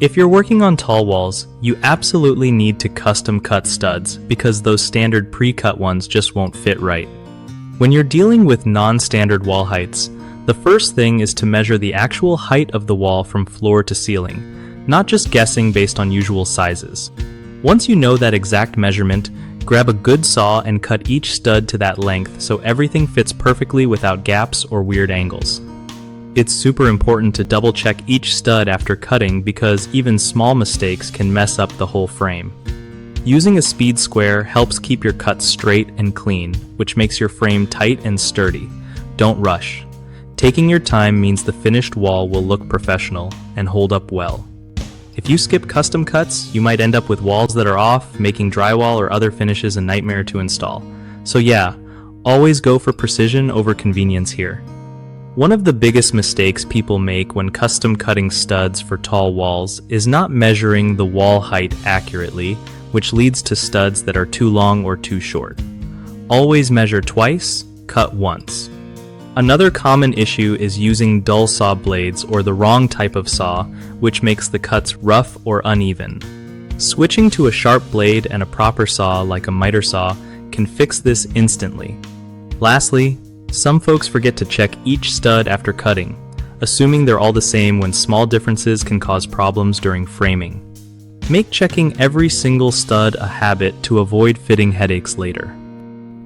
If you're working on tall walls, you absolutely need to custom cut studs because those standard pre-cut ones just won't fit right. When you're dealing with non-standard wall heights, the first thing is to measure the actual height of the wall from floor to ceiling, not just guessing based on usual sizes. Once you know that exact measurement, grab a good saw and cut each stud to that length so everything fits perfectly without gaps or weird angles. It's super important to double check each stud after cutting because even small mistakes can mess up the whole frame. Using a speed square helps keep your cuts straight and clean, which makes your frame tight and sturdy. Don't rush. Taking your time means the finished wall will look professional and hold up well. If you skip custom cuts, you might end up with walls that are off, making drywall or other finishes a nightmare to install. So yeah, always go for precision over convenience here. One of the biggest mistakes people make when custom cutting studs for tall walls is not measuring the wall height accurately, which leads to studs that are too long or too short. Always measure twice, cut once. Another common issue is using dull saw blades or the wrong type of saw, which makes the cuts rough or uneven. Switching to a sharp blade and a proper saw like a miter saw can fix this instantly. Lastly, some folks forget to check each stud after cutting, assuming they're all the same when small differences can cause problems during framing. Make checking every single stud a habit to avoid fitting headaches later.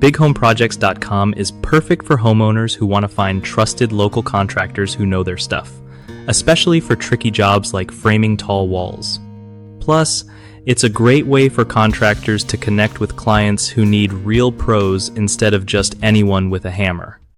BigHomeProjects.com is perfect for homeowners who want to find trusted local contractors who know their stuff, especially for tricky jobs like framing tall walls. Plus, it's a great way for contractors to connect with clients who need real pros instead of just anyone with a hammer.